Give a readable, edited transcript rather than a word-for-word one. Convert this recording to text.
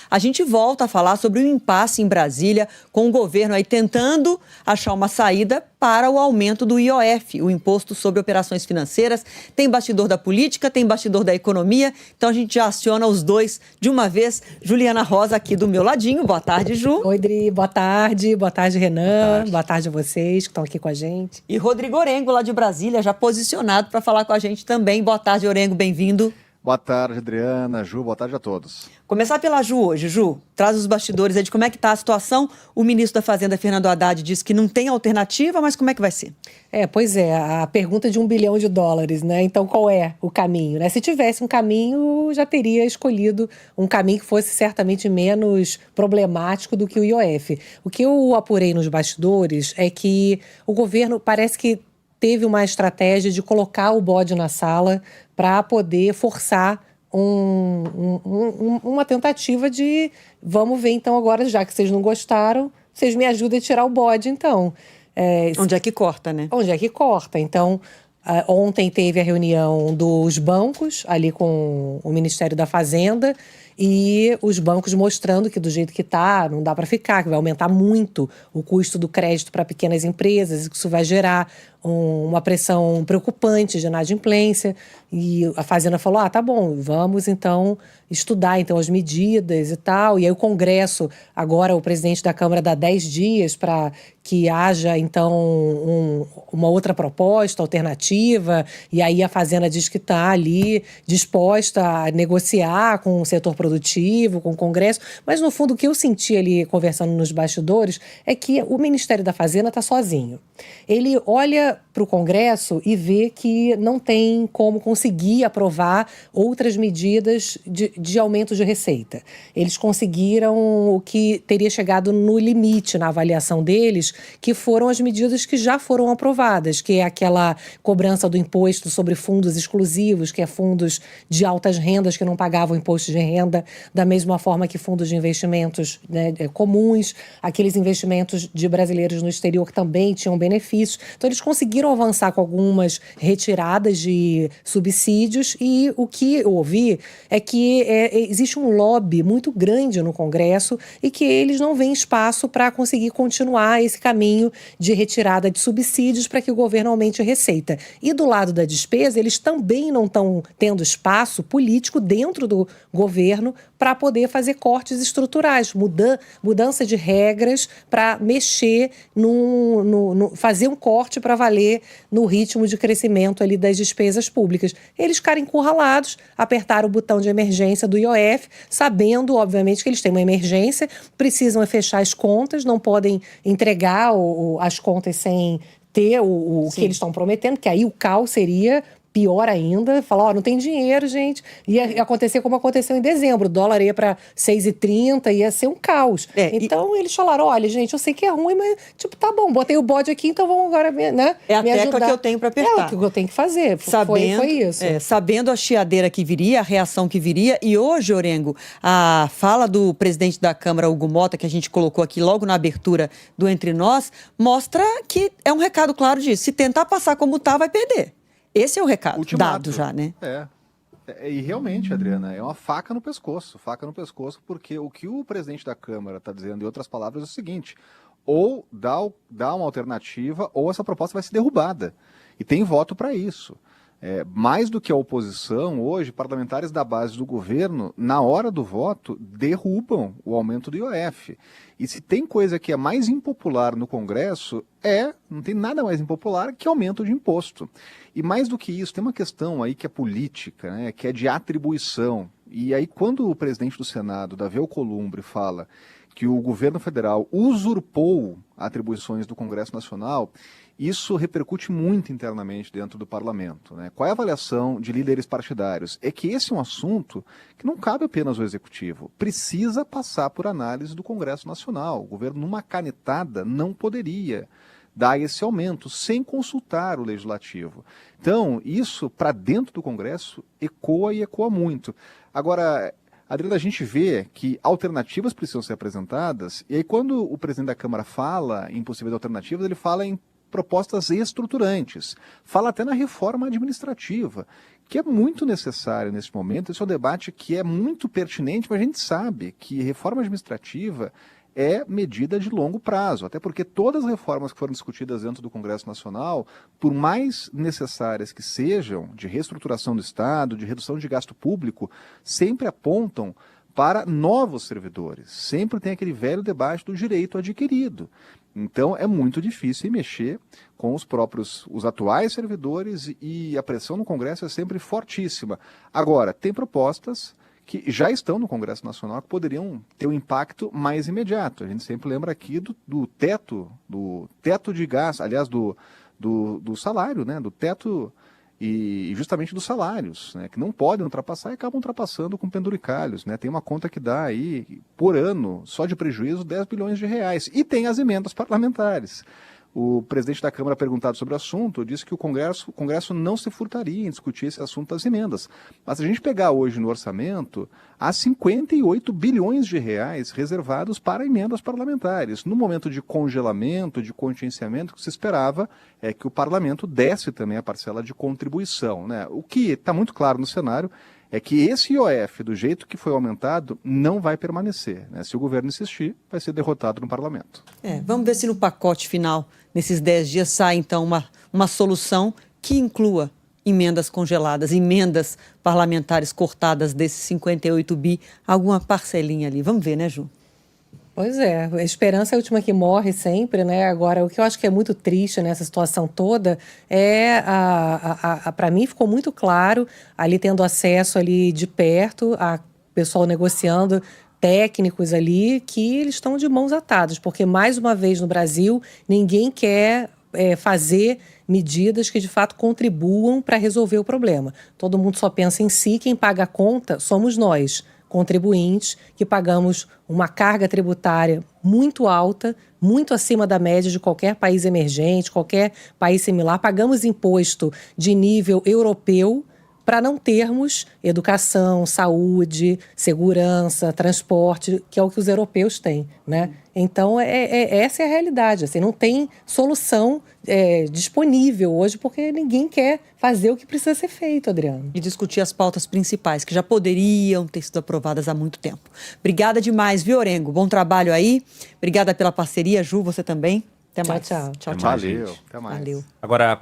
a gente volta a falar sobre o impasse em Brasília, com o governo aí tentando achar uma saída para o aumento do IOF, o Imposto sobre Operações Financeiras. Tem bastidor da política, tem bastidor da economia, então a gente já aciona os dois de uma vez. Juliana Rosa aqui do meu ladinho. Boa tarde, Ju. Oi, Dri. Boa tarde. Boa tarde, Renan. Boa tarde a vocês que estão aqui com a gente. E Rodrigo Orengo, lá de Brasília, já posicionado para falar com a gente também. Boa tarde, Orengo. Bem-vindo. Boa tarde, Adriana, Ju, boa tarde a todos. Começar pela Ju hoje. Ju, traz os bastidores aí de como é que está a situação. O ministro da Fazenda, Fernando Haddad, disse que não tem alternativa, mas como é que vai ser? Pois é, a pergunta de $1 bilhão, né? Então, qual é o caminho, né? Se tivesse um caminho, já teria escolhido um caminho que fosse certamente menos problemático do que o IOF. O que eu apurei nos bastidores é que o governo parece que teve uma estratégia de colocar o bode na sala para poder forçar uma tentativa de vamos ver então agora, já que vocês não gostaram, vocês me ajudem a tirar o bode então. Onde é que corta, né? Onde é que corta. Então, ontem teve a reunião dos bancos ali com o Ministério da Fazenda e os bancos mostrando que do jeito que está, não dá para ficar, que vai aumentar muito o custo do crédito para pequenas empresas e que isso vai gerar uma pressão preocupante de inadimplência. E a Fazenda falou, tá bom, vamos então estudar então as medidas e tal. E aí o Congresso, agora o presidente da Câmara dá 10 dias para que haja então uma outra proposta alternativa, e aí a Fazenda diz que está ali disposta a negociar com o setor produtivo, com o Congresso, mas no fundo o que eu senti ali conversando nos bastidores é que o Ministério da Fazenda está sozinho. Ele olha para o Congresso e vê que não tem como conseguir aprovar outras medidas de aumento de receita. Eles conseguiram o que teria chegado no limite na avaliação deles, que foram as medidas que já foram aprovadas, que é aquela cobrança do imposto sobre fundos exclusivos, que é fundos de altas rendas que não pagavam imposto de renda, da mesma forma que fundos de investimentos, né, comuns, aqueles investimentos de brasileiros no exterior que também tinham benefícios. Então, eles conseguiram avançar com algumas retiradas de subsídios e o que eu ouvi é que existe um lobby muito grande no Congresso e que eles não veem espaço para conseguir continuar esse caminho de retirada de subsídios para que o governo aumente a receita. E do lado da despesa, eles também não estão tendo espaço político dentro do governo para poder fazer cortes estruturais, mudança de regras para mexer, fazer um corte para valer no ritmo de crescimento ali das despesas públicas. Eles ficaram encurralados, apertaram o botão de emergência do IOF, sabendo, obviamente, que eles têm uma emergência, precisam fechar as contas, não podem entregar as contas sem ter o que eles estão prometendo, que aí o caos seria pior ainda, falar, não tem dinheiro, gente. Ia acontecer como aconteceu em dezembro. O dólar ia para 6,30, ia ser um caos. Então, eles falaram, olha, gente, eu sei que é ruim, mas, tá bom, botei o bode aqui, então vamos agora, né? É a tecla que eu tenho para apertar. É o que eu tenho que fazer. Foi isso. Sabendo a chiadeira que viria, a reação que viria. E hoje, Orengo, a fala do presidente da Câmara, Hugo Motta, que a gente colocou aqui logo na abertura do Entre Nós, mostra que é um recado claro disso. Se tentar passar como tá, vai perder. Esse é o recado dado já, né? E realmente, Adriana, é uma faca no pescoço, porque o que o presidente da Câmara está dizendo, em outras palavras, é o seguinte: ou dá uma alternativa, ou essa proposta vai ser derrubada. E tem voto para isso. Mais do que a oposição, hoje, parlamentares da base do governo, na hora do voto, derrubam o aumento do IOF. E se tem coisa que é mais impopular no Congresso, não tem nada mais impopular que aumento de imposto. E mais do que isso, tem uma questão aí que é política, né, que é de atribuição. E aí quando o presidente do Senado, Davi Alcolumbre, fala que o governo federal usurpou atribuições do Congresso Nacional, isso repercute muito internamente dentro do parlamento, né? Qual é a avaliação de líderes partidários? É que esse é um assunto que não cabe apenas ao Executivo, precisa passar por análise do Congresso Nacional. O governo, numa canetada, não poderia dar esse aumento sem consultar o Legislativo. Então, isso, para dentro do Congresso, ecoa e ecoa muito. Agora, Adriana, a gente vê que alternativas precisam ser apresentadas, e aí quando o presidente da Câmara fala em possíveis alternativas, ele fala em propostas estruturantes. Fala até na reforma administrativa, que é muito necessário nesse momento. Esse é um debate que é muito pertinente, mas a gente sabe que reforma administrativa é medida de longo prazo, até porque todas as reformas que foram discutidas dentro do Congresso Nacional, por mais necessárias que sejam, de reestruturação do Estado, de redução de gasto público, sempre apontam para novos servidores. Sempre tem aquele velho debate do direito adquirido. Então é muito difícil mexer com os atuais servidores, e a pressão no Congresso é sempre fortíssima. Agora, tem propostas que já estão no Congresso Nacional que poderiam ter um impacto mais imediato. A gente sempre lembra aqui do teto de gasto, aliás, do salário, né? Do teto e justamente dos salários, né? Que não podem ultrapassar e acabam ultrapassando com penduricalhos, né? Tem uma conta que dá aí, por ano, só de prejuízo, 10 bilhões de reais. E tem as emendas parlamentares. O presidente da Câmara, perguntado sobre o assunto, disse que o Congresso não se furtaria em discutir esse assunto das emendas. Mas se a gente pegar hoje no orçamento, há 58 bilhões de reais reservados para emendas parlamentares. No momento de congelamento, de contingenciamento, o que se esperava é que o parlamento desse também a parcela de contribuição, né? O que está muito claro no cenário é que esse IOF, do jeito que foi aumentado, não vai permanecer, né? Se o governo insistir, vai ser derrotado no parlamento. Vamos ver se no pacote final, nesses 10 dias, sai então uma solução que inclua emendas congeladas, emendas parlamentares cortadas desses 58 bi, alguma parcelinha ali. Vamos ver, né, Ju? Pois é, a esperança é a última que morre sempre, né? Agora, o que eu acho que é muito triste nessa situação toda é, para mim ficou muito claro, ali tendo acesso ali de perto, a pessoal negociando, técnicos ali, que eles estão de mãos atadas, porque mais uma vez no Brasil, ninguém quer fazer medidas que de fato contribuam para resolver o problema. Todo mundo só pensa em si, quem paga a conta somos nós, contribuintes, que pagamos uma carga tributária muito alta, muito acima da média de qualquer país emergente, qualquer país similar. Pagamos imposto de nível europeu para não termos educação, saúde, segurança, transporte, que é o que os europeus têm, né? Então, essa é a realidade. Assim, não tem solução disponível hoje, porque ninguém quer fazer o que precisa ser feito, Adriano. E discutir as pautas principais, que já poderiam ter sido aprovadas há muito tempo. Obrigada demais, viu, Orengo? Bom trabalho aí. Obrigada pela parceria, Ju, você também. Até mais. Tchau. Valeu. Até mais. Valeu. Agora,